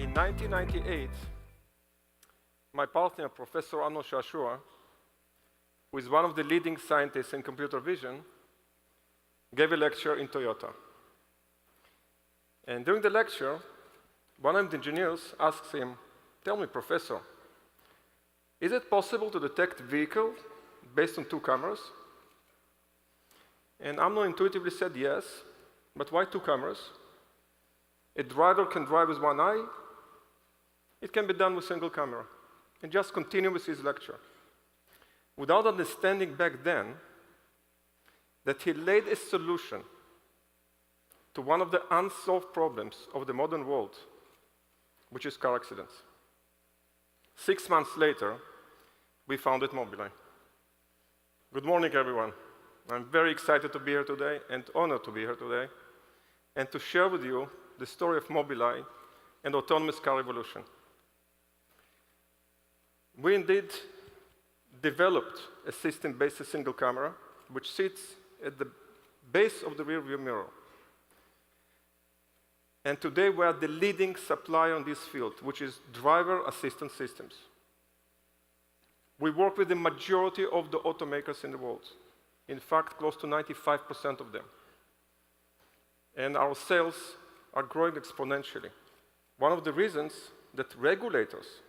In 1998, my partner, Professor Amnon Shashua, who is one of the leading scientists in computer vision, gave a lecture in Toyota. And during the lecture, one of the engineers asked him, "Tell me, professor, is it possible to detect vehicle based on two cameras?" And Amnon intuitively said yes, but why two cameras? A driver can drive with one eye. It can be done with single camera. And just continue with his lecture, without understanding back then that he laid a solution to one of the unsolved problems of the modern world, which is car accidents. 6 months later, we founded Mobileye. Good morning, everyone. I'm very excited to be here today and honored to be here today and to share with you the story of Mobileye and autonomous car revolution. We indeed developed a system based on a single camera, which sits at the base of the rear view mirror. And today we are the leading supplier in this field, which is driver assistance systems. We work with the majority of the automakers in the world. In fact, close to 95% of them. And our sales are growing exponentially. One of the reasons that regulators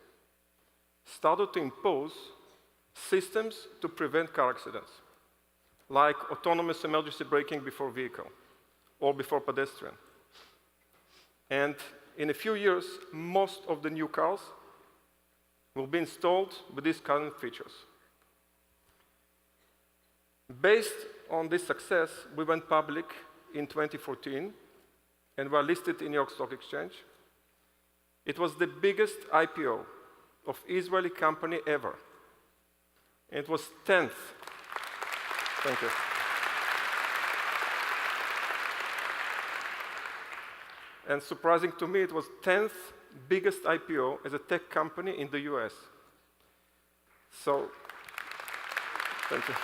started to impose systems to prevent car accidents, like autonomous emergency braking before vehicle or before pedestrian. And in a few years, most of the new cars will be installed with these kind of features. Based on this success, we went public in 2014 and were listed in New York Stock Exchange. It was the biggest IPO of Israeli company ever. It was 10th. Thank you. And surprising to me, it was 10th biggest IPO as a tech company in the US. So, thank you.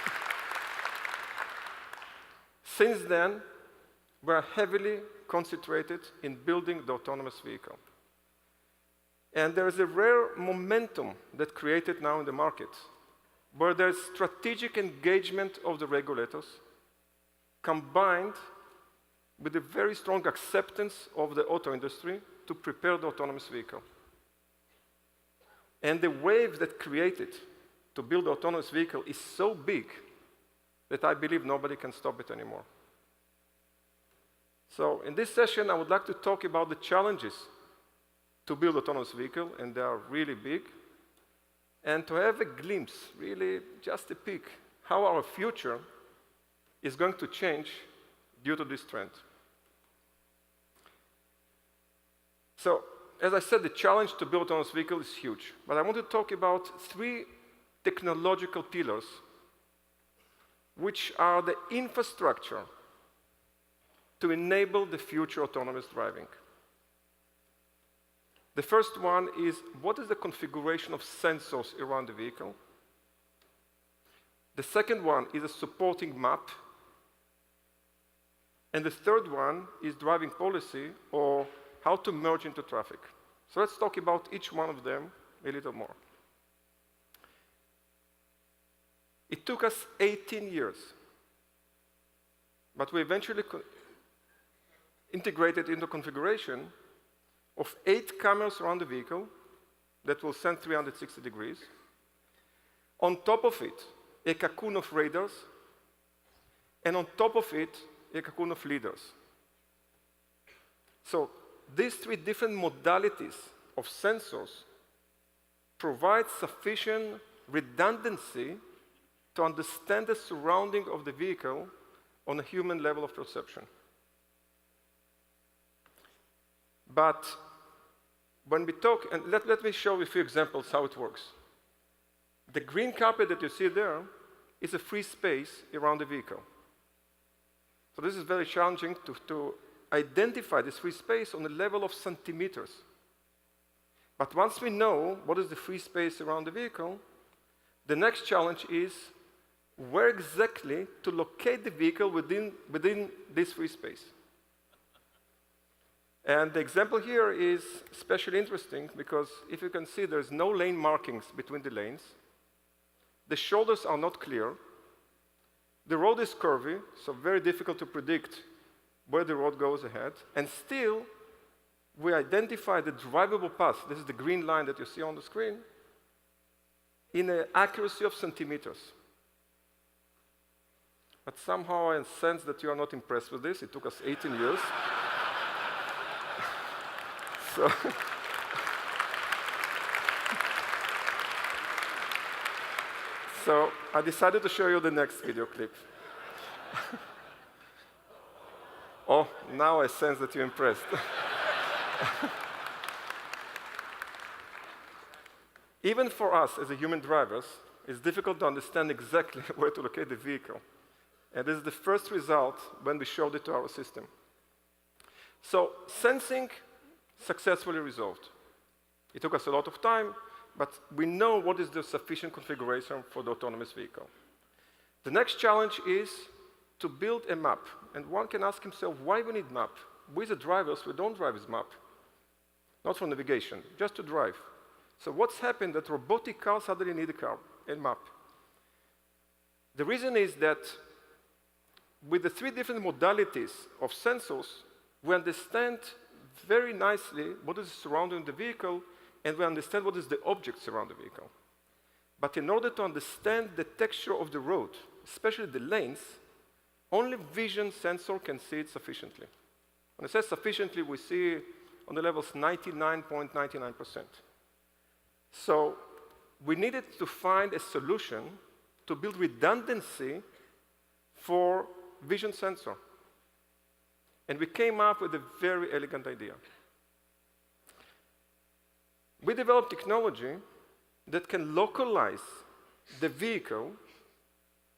Since then, we are heavily concentrated in building the autonomous vehicle. And there is a rare momentum that created now in the market, where there's strategic engagement of the regulators, combined with a very strong acceptance of the auto industry to prepare the autonomous vehicle. And the wave that created to build the autonomous vehicle is so big that I believe nobody can stop it anymore. So in this session, I would like to talk about the challenges to build autonomous vehicle, and they are really big, and to have a glimpse, really just a peek, how our future is going to change due to this trend. So, as I said, the challenge to build autonomous vehicle is huge, but I want to talk about 3 technological pillars which are the infrastructure to enable the future autonomous driving. The first one is, what is the configuration of sensors around the vehicle? The second one is a supporting map. And the third one is driving policy, or how to merge into traffic. So let's talk about each one of them a little more. It took us 18 years, but we eventually integrated into configuration of 8 cameras around the vehicle that will send 360 degrees. On top of it, a cocoon of radars, and on top of it, a cocoon of leaders. So these 3 different modalities of sensors provide sufficient redundancy to understand the surrounding of the vehicle on a human level of perception. But when we talk, and let me show you a few examples how it works. The green carpet that you see there is a free space around the vehicle. So this is very challenging to identify this free space on the level of centimeters. But once we know what is the free space around the vehicle, the next challenge is where exactly to locate the vehicle within this free space. And the example here is especially interesting because if you can see, there's no lane markings between the lanes. The shoulders are not clear. The road is curvy, so very difficult to predict where the road goes ahead. And still, we identify the drivable path, this is the green line that you see on the screen, in an accuracy of centimeters. But somehow I sense that you are not impressed with this. It took us 18 years. So I decided to show you the next video clip. Oh, now I sense that you're impressed. Even for us as a human drivers, it's difficult to understand exactly where to locate the vehicle. And this is the first result when we showed it to our system. So sensing successfully resolved. It took us a lot of time, but we know what is the sufficient configuration for the autonomous vehicle. The next challenge is to build a map. And one can ask himself, why we need map? We as drivers, we don't drive with map. Not for navigation, just to drive. So what's happened that robotic cars suddenly need a map? The reason is that with the three different modalities of sensors, we understand very nicely what is surrounding the vehicle, and we understand what is the objects around the vehicle. But in order to understand the texture of the road, especially the lanes, only vision sensor can see it sufficiently. When I say sufficiently, we see on the levels 99.99%. So we needed to find a solution to build redundancy for vision sensor. And we came up with a very elegant idea. We developed technology that can localize the vehicle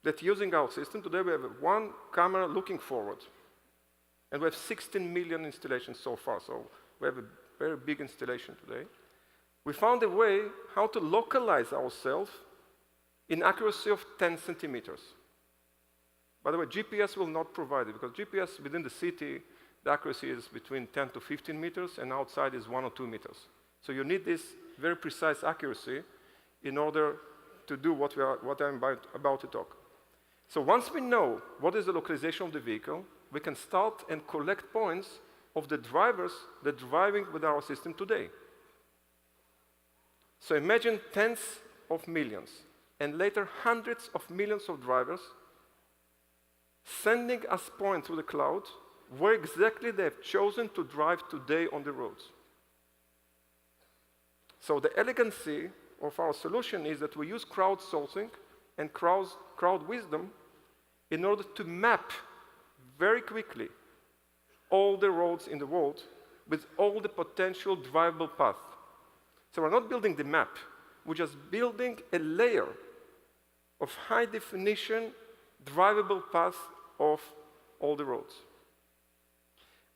that using our system. Today we have one camera looking forward. And we have 16 million installations so far, so we have a very big installation today. We found a way how to localize ourselves in accuracy of 10 centimeters. By the way, GPS will not provide it, because GPS within the city, the accuracy is between 10 to 15 meters, and outside is 1 or 2 meters. So you need this very precise accuracy in order to do what I'm about to talk. So once we know what is the localization of the vehicle, we can start and collect points of the drivers that are driving with our system today. So imagine tens of millions, and later hundreds of millions of drivers sending us points through the cloud where exactly they have chosen to drive today on the roads. So the elegancy of our solution is that we use crowdsourcing and crowd wisdom in order to map very quickly all the roads in the world with all the potential drivable paths. So we're not building the map, we're just building a layer of high-definition drivable paths of all the roads.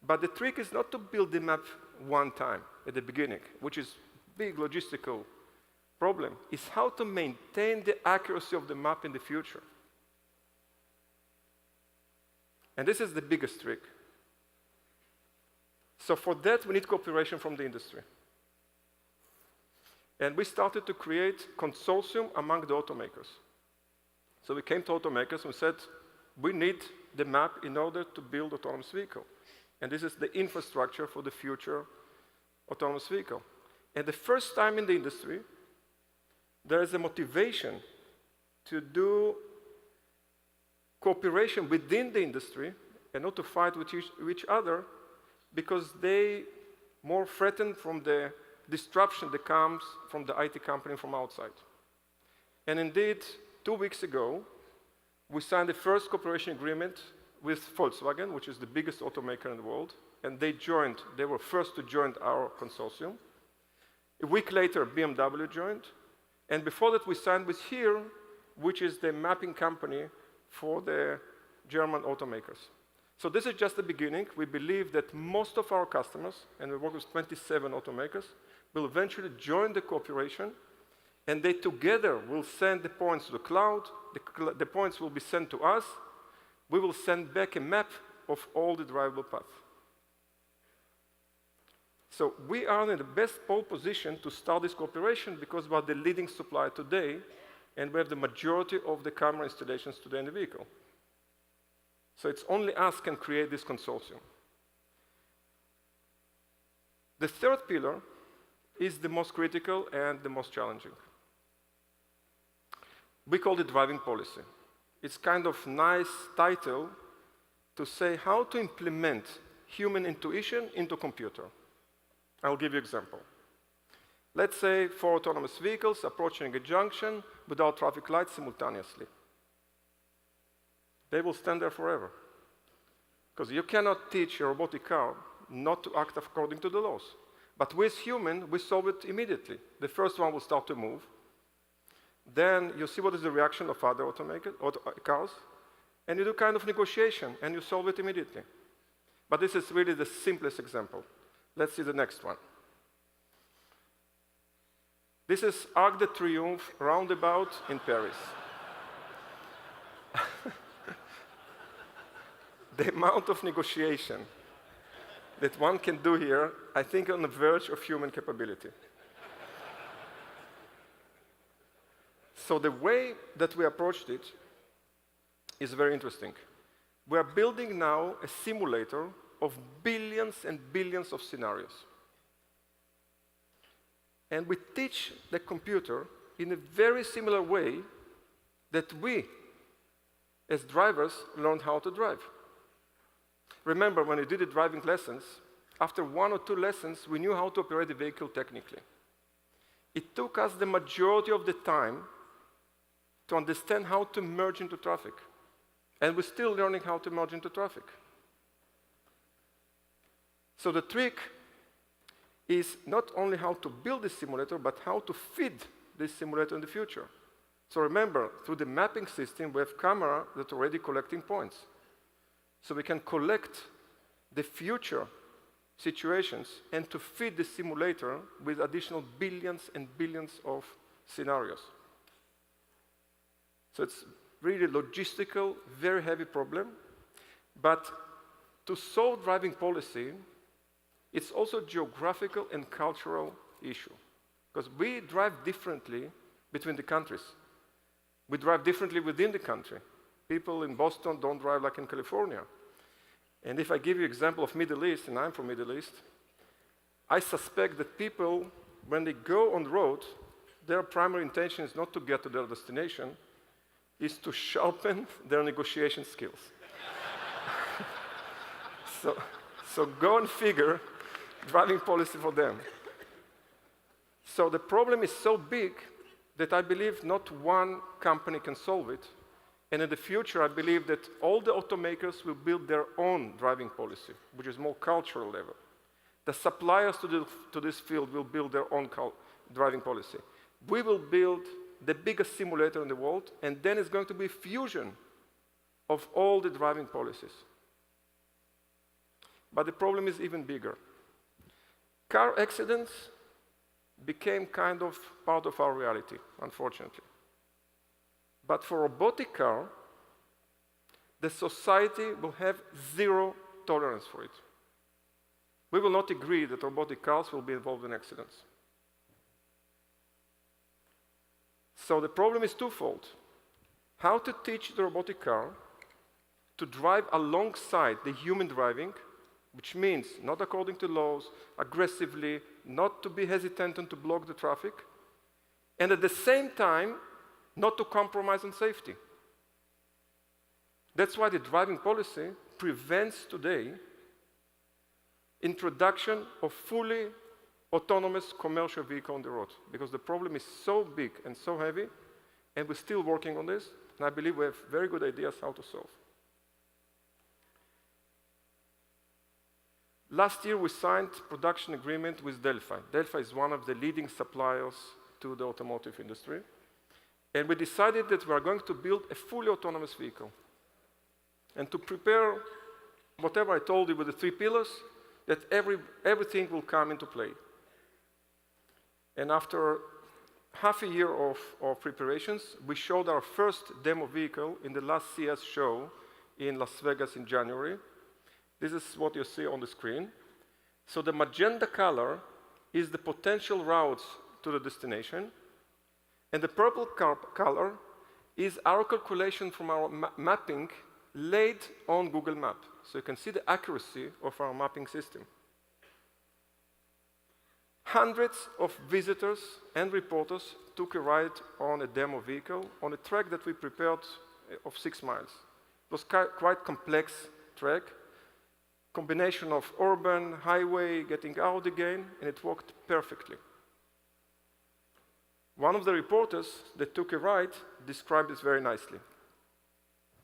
But the trick is not to build the map one time at the beginning, which is a big logistical problem. It's how to maintain the accuracy of the map in the future. And this is the biggest trick. So for that, we need cooperation from the industry. And we started to create consortium among the automakers. So we came to automakers and said, we need the map in order to build autonomous vehicle. And this is the infrastructure for the future autonomous vehicle. And the first time in the industry, there is a motivation to do cooperation within the industry and not to fight with each other, because they more threatened from the disruption that comes from the IT company from outside. And indeed, 2 weeks ago, we signed the first cooperation agreement with Volkswagen, which is the biggest automaker in the world, and they were first to join our consortium. A week later, BMW joined, and before that we signed with HERE, which is the mapping company for the German automakers. So this is just the beginning. We believe that most of our customers, and we work with 27 automakers, will eventually join the cooperation, and they together will send the points to the cloud, the points will be sent to us, we will send back a map of all the drivable paths. So we are in the best pole position to start this cooperation because we are the leading supplier today, and we have the majority of the camera installations today in the vehicle. So it's only us can create this consortium. The third pillar is the most critical and the most challenging. We call it driving policy. It's kind of nice title to say how to implement human intuition into computer. I'll give you an example. Let's say 4 autonomous vehicles approaching a junction without traffic lights simultaneously. They will stand there forever. Because you cannot teach a robotic car not to act according to the laws. But with human, we solve it immediately. The first one will start to move. Then you see what is the reaction of other cars, and you do kind of negotiation, and you solve it immediately. But this is really the simplest example. Let's see the next one. This is Arc de Triomphe roundabout in Paris. The amount of negotiation that one can do here, I think on the verge of human capability. So the way that we approached it is very interesting. We are building now a simulator of billions and billions of scenarios. And we teach the computer in a very similar way that we, as drivers, learned how to drive. Remember, when we did the driving lessons, after 1 or 2 lessons, we knew how to operate the vehicle technically. It took us the majority of the time to understand how to merge into traffic. And we're still learning how to merge into traffic. So the trick is not only how to build this simulator, but how to feed this simulator in the future. So remember, through the mapping system, we have camera that are already collecting points. So we can collect the future situations and to feed the simulator with additional billions and billions of scenarios. So it's really logistical, very heavy problem. But to solve driving policy, it's also a geographical and cultural issue. Because we drive differently between the countries. We drive differently within the country. People in Boston don't drive like in California. And if I give you an example of Middle East, and I'm from Middle East, I suspect that people, when they go on the road, their primary intention is not to get to their destination, is to sharpen their negotiation skills. So go and figure driving policy for them. So the problem is so big that I believe not one company can solve it. And in the future, I believe that all the automakers will build their own driving policy, which is more cultural level. The suppliers to this field will build their own driving policy. We will build the biggest simulator in the world, and then it's going to be fusion of all the driving policies. But the problem is even bigger. Car accidents became kind of part of our reality, unfortunately. But for robotic car, the society will have zero tolerance for it. We will not agree that robotic cars will be involved in accidents. So the problem is twofold. How to teach the robotic car to drive alongside the human driving, which means not according to laws, aggressively, not to be hesitant and to block the traffic, and at the same time, not to compromise on safety. That's why the driving policy prevents today introduction of fully autonomous commercial vehicle on the road, because the problem is so big and so heavy, and we're still working on this, and I believe we have very good ideas how to solve. Last year, we signed production agreement with Delphi. Delphi is one of the leading suppliers to the automotive industry. And we decided that we are going to build a fully autonomous vehicle. And to prepare whatever I told you with the 3 pillars, that everything will come into play. And after half a year of preparations, we showed our first demo vehicle in the last CES show in Las Vegas in January. This is what you see on the screen. So the magenta color is the potential routes to the destination, and the purple color is our calculation from our mapping laid on Google Maps. So you can see the accuracy of our mapping system. Hundreds of visitors and reporters took a ride on a demo vehicle on a track that we prepared of 6 miles. It was quite complex track, combination of urban, highway, getting out again, and it worked perfectly. One of the reporters that took a ride described this very nicely.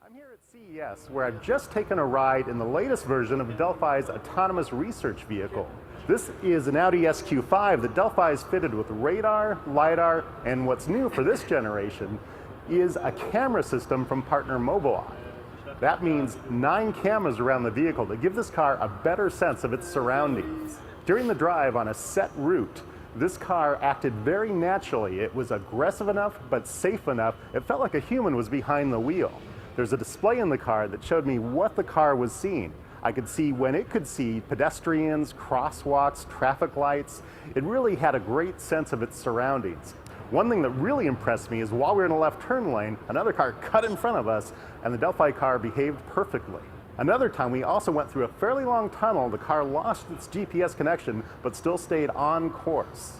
I'm here at CES, where I've just taken a ride in the latest version of Delphi's autonomous research vehicle. This is an Audi SQ5 that Delphi has fitted with radar, LiDAR, and what's new for this generation is a camera system from partner Mobileye. That means 9 cameras around the vehicle to give this car a better sense of its surroundings. During the drive on a set route, this car acted very naturally. It was aggressive enough, but safe enough. It felt like a human was behind the wheel. There's a display in the car that showed me what the car was seeing. I could see when it could see pedestrians, crosswalks, traffic lights. It really had a great sense of its surroundings. One thing that really impressed me is while we were in a left turn lane, another car cut in front of us, and the Delphi car behaved perfectly. Another time, we also went through a fairly long tunnel. The car lost its GPS connection, but still stayed on course.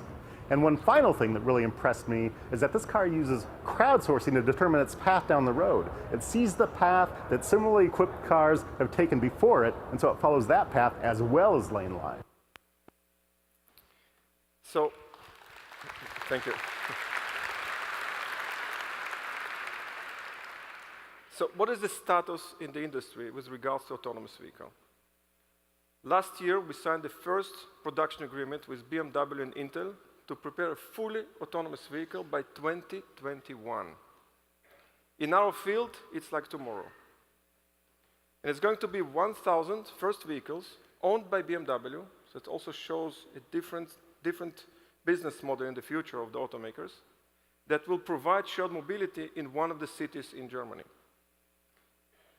And one final thing that really impressed me is that this car uses crowdsourcing to determine its path down the road. It sees the path that similarly equipped cars have taken before it, and so it follows that path as well as lane line. So, thank you. So what is the status in the industry with regards to autonomous vehicle? Last year, we signed the first production agreement with BMW and Intel to prepare a fully autonomous vehicle by 2021. In our field, it's like tomorrow. And it's going to be 1,000 first vehicles owned by BMW, so it also shows a different business model in the future of the automakers that will provide shared mobility in one of the cities in Germany.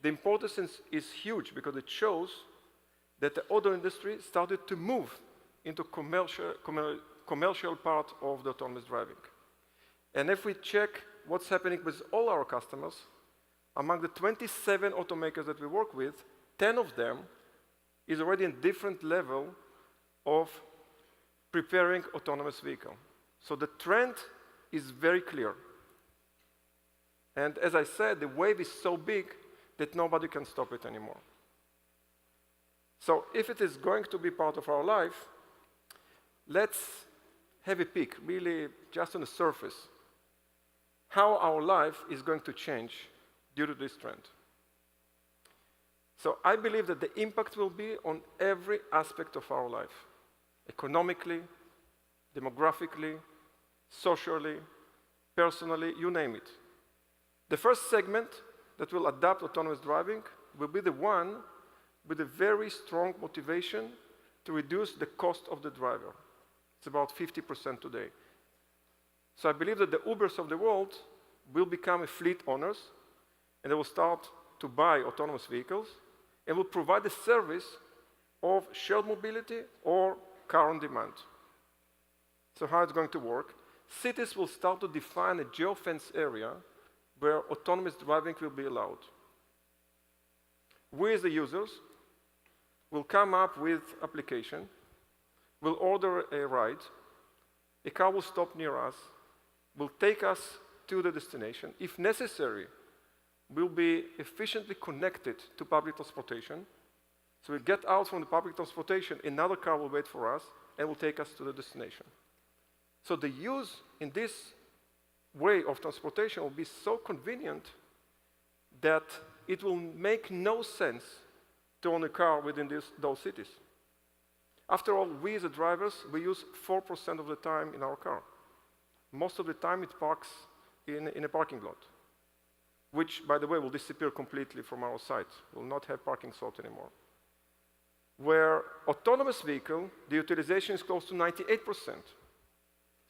The importance is huge because it shows that the auto industry started to move into commercial part of the autonomous driving. And if we check what's happening with all our customers, among the 27 automakers that we work with, 10 of them is already in different level of preparing autonomous vehicle. So the trend is very clear. And as I said, the wave is so big that nobody can stop it anymore. So if it is going to be part of our life, let's have a peek, really just on the surface, how our life is going to change due to this trend. So I believe that the impact will be on every aspect of our life, economically, demographically, socially, personally, you name it. The first segment that will adopt autonomous driving will be the one with a very strong motivation to reduce the cost of the driver. It's about 50% today. So I believe that the Ubers of the world will become a fleet owners, and they will start to buy autonomous vehicles and will provide the service of shared mobility or car on demand. So how it's going to work? Cities will start to define a geofence area where autonomous driving will be allowed. We as the users will come up with application, will order a ride, a car will stop near us, will take us to the destination. If necessary, we'll be efficiently connected to public transportation. So we get out from the public transportation, another car will wait for us and will take us to the destination. So the use in this way of transportation will be so convenient that it will make no sense to own a car within those cities. After all, we as the drivers, we use 4% of the time in our car. Most of the time it parks in a parking lot, which, by the way, will disappear completely from our site. We'll not have parking slots anymore. Where autonomous vehicle, the utilization is close to 98%.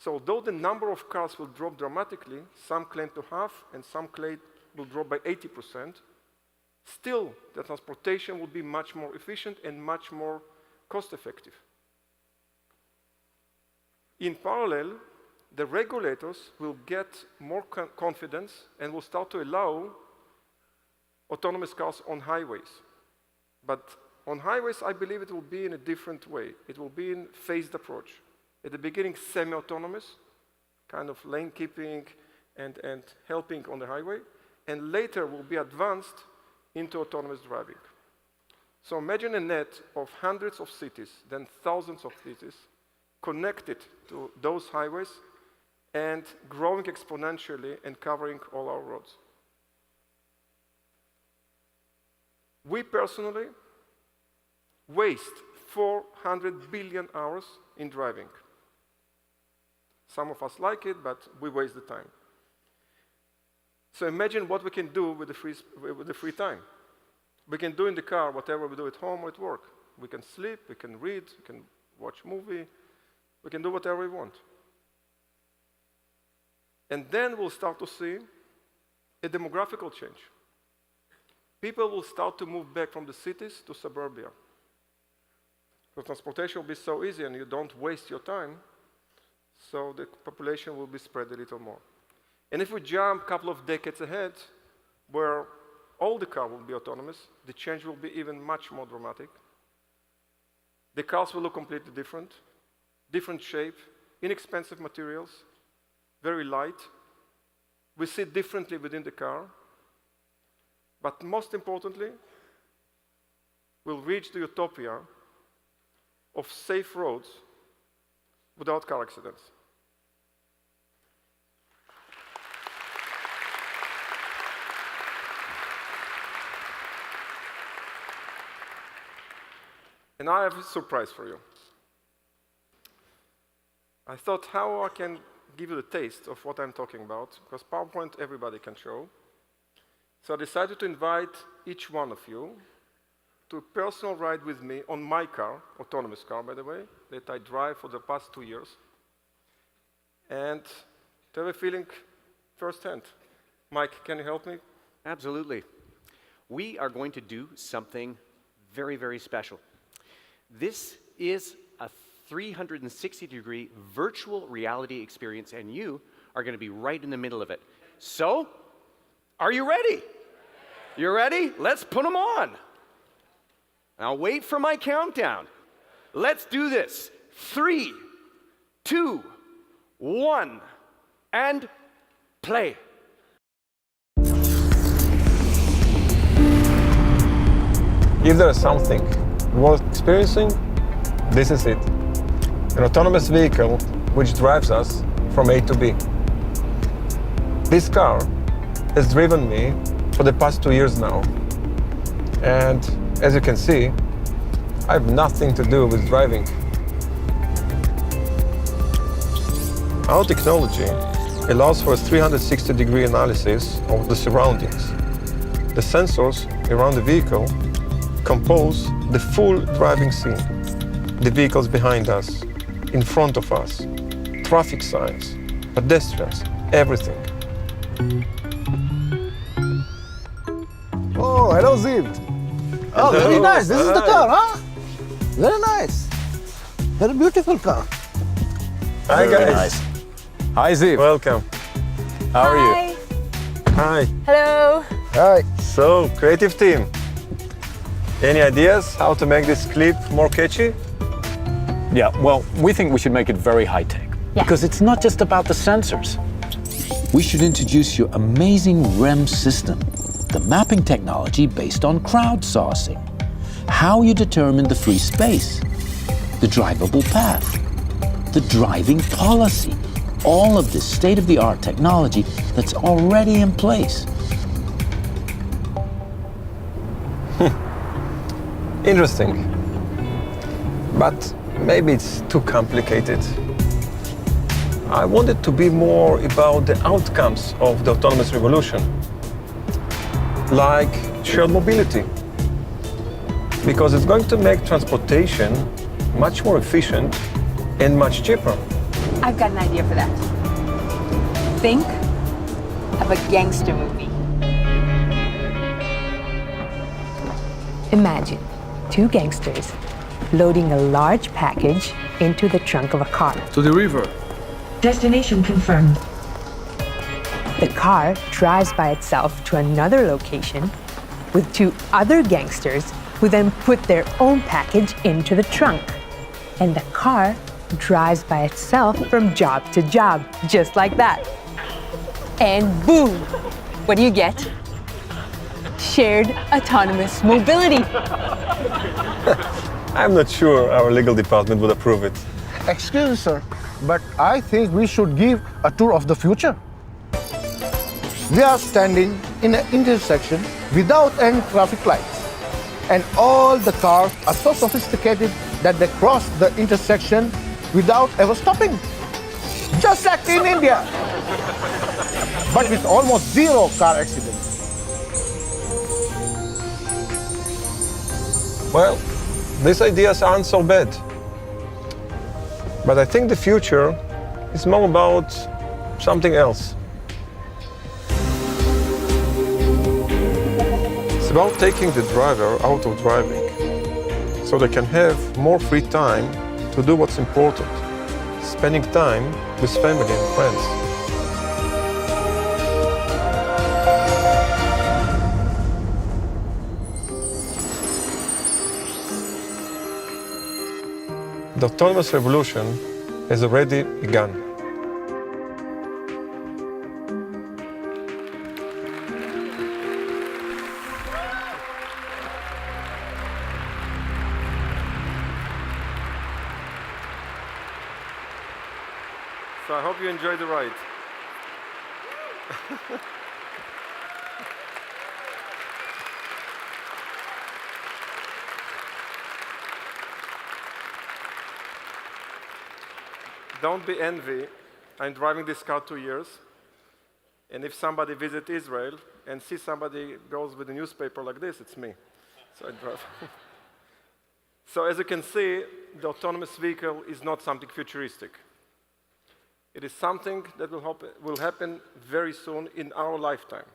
So although the number of cars will drop dramatically, some claim to half and some claim will drop by 80%, still the transportation will be much more efficient and much more cost effective. In parallel, the regulators will get more confidence and will start to allow autonomous cars on highways. But on highways, I believe it will be in a different way. It will be in phased approach. At the beginning, semi-autonomous, kind of lane keeping and helping on the highway, and later will be advanced into autonomous driving. So imagine a net of hundreds of cities, then thousands of cities, connected to those highways and growing exponentially and covering all our roads. We personally waste 400 billion hours in driving. Some of us like it, but we waste the time. So imagine what we can do with the free time. We can do in the car whatever we do at home or at work. We can sleep, we can read, we can watch movie, we can do whatever we want. And then we'll start to see a demographical change. People will start to move back from the cities to suburbia. So transportation will be so easy and you don't waste your time, so the population will be spread a little more. And if we jump a couple of decades ahead, where all the cars will be autonomous, the change will be even much more dramatic. The cars will look completely different, different shape, inexpensive materials, very light. We sit differently within the car. But most importantly, we'll reach the utopia of safe roads without car accidents. And I have a surprise for you. I thought how I can give you the taste of what I'm talking about, because PowerPoint everybody can show. So I decided to invite each one of you to a personal ride with me on my car, autonomous car, by the way, that I drive for the past 2 years, and to have a feeling firsthand. Mike, can you help me? Absolutely. We are going to do something very, very special. This is a 360-degree virtual reality experience, and you are going to be right in the middle of it. So, are you ready? You ready? Let's put them on. Now wait for my countdown. Let's do this. 3, 2, 1, and play. If there is something worth experiencing, this is it. An autonomous vehicle which drives us from A to B. This car has driven me for the past 2 years now. And as you can see, I have nothing to do with driving. Our technology allows for a 360-degree analysis of the surroundings. The sensors around the vehicle compose the full driving scene. The vehicles behind us, in front of us, traffic signs, pedestrians, everything. Oh, hello, Ziv. Oh, Hello. very nice. This is the Hi. car, huh? Very nice. Very beautiful car. Hi Very guys. nice. Hi, Ziv. Welcome. How are you? Hi. Hello. Hi. So, creative team. Any ideas how to make this clip more catchy? Yeah, well, we think we should make it very high-tech. Yeah. Because it's not just about the sensors. We should introduce you amazing REM system, the mapping technology based on crowdsourcing. How you determine the free space, the drivable path, the driving policy. All of this state-of-the-art technology that's already in place. Interesting. But maybe it's too complicated. I want it to be more about the outcomes of the autonomous revolution, like shared mobility, because it's going to make transportation much more efficient and much cheaper. I've got an idea for that. Think of a gangster movie. Imagine 2 gangsters loading a large package into the trunk of a car. To the river. Destination confirmed. The car drives by itself to another location with two other gangsters who then put their own package into the trunk. And the car drives by itself from job to job, just like that. And boom! What do you get? Shared autonomous mobility. I'm not sure our legal department would approve it. Excuse me, sir, but I think we should give a tour of the future. We are standing in an intersection without any traffic lights. And all the cars are so sophisticated that they cross the intersection without ever stopping. Just like in India. But with almost zero car accidents. Well, these ideas aren't so bad. But I think the future is more about something else. It's about taking the driver out of driving so they can have more free time to do what's important, spending time with family and friends. The autonomous revolution has already begun. So I hope you enjoyed the ride. Don't be envy. I'm driving this car 2 years. And if somebody visits Israel and sees somebody goes with a newspaper like this, it's me. So I drive. So as you can see, the autonomous vehicle is not something futuristic. It is something that will happen very soon in our lifetime.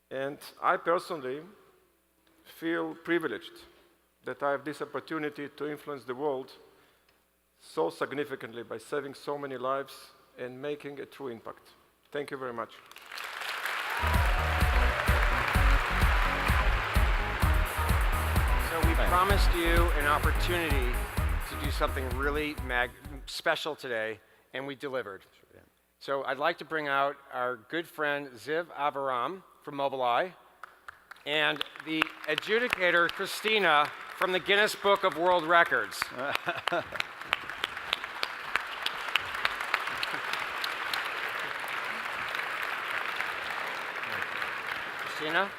And I personally feel privileged that I have this opportunity to influence the world so significantly by saving so many lives and making a true impact. Thank you very much. So we promised you an opportunity to do something really special today, and we delivered. So I'd like to bring out our good friend Ziv Aviram from Mobileye and the adjudicator Christina from the Guinness Book of World Records. Christina?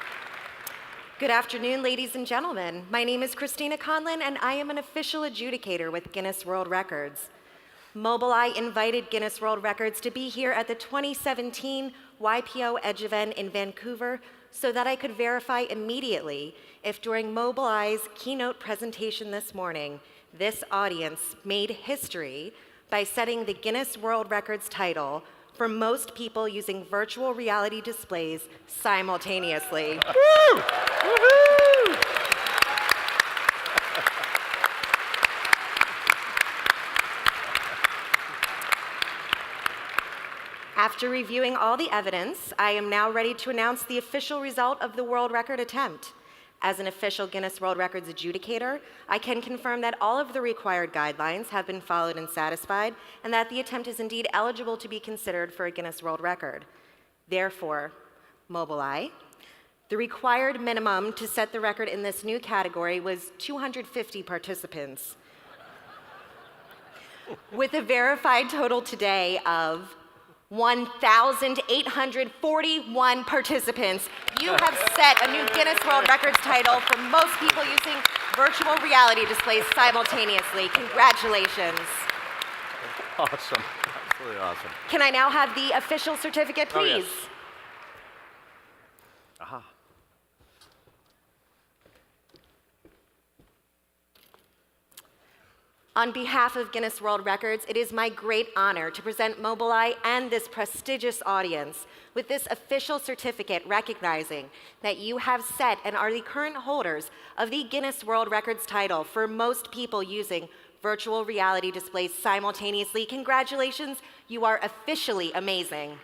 Good afternoon, ladies and gentlemen. My name is Christina Conlin, and I am an official adjudicator with Guinness World Records. Mobileye invited Guinness World Records to be here at the 2017 YPO Edge event in Vancouver so that I could verify immediately if during Mobileye's keynote presentation this morning, this audience made history by setting the Guinness World Records title for most people using virtual reality displays simultaneously. Woo! Woohoo! After reviewing all the evidence, I am now ready to announce the official result of the world record attempt. As an official Guinness World Records adjudicator, I can confirm that all of the required guidelines have been followed and satisfied, and that the attempt is indeed eligible to be considered for a Guinness World Record. Therefore, Mobileye, the required minimum to set the record in this new category was 250 participants. With a verified total today of 1,841 participants, you have set a new Guinness World Records title for most people using virtual reality displays simultaneously. Congratulations. Awesome. Absolutely awesome. Can I now have the official certificate, please? Oh, yes. Aha. On behalf of Guinness World Records, it is my great honor to present Mobileye and this prestigious audience with this official certificate recognizing that you have set and are the current holders of the Guinness World Records title for most people using virtual reality displays simultaneously. Congratulations, you are officially amazing.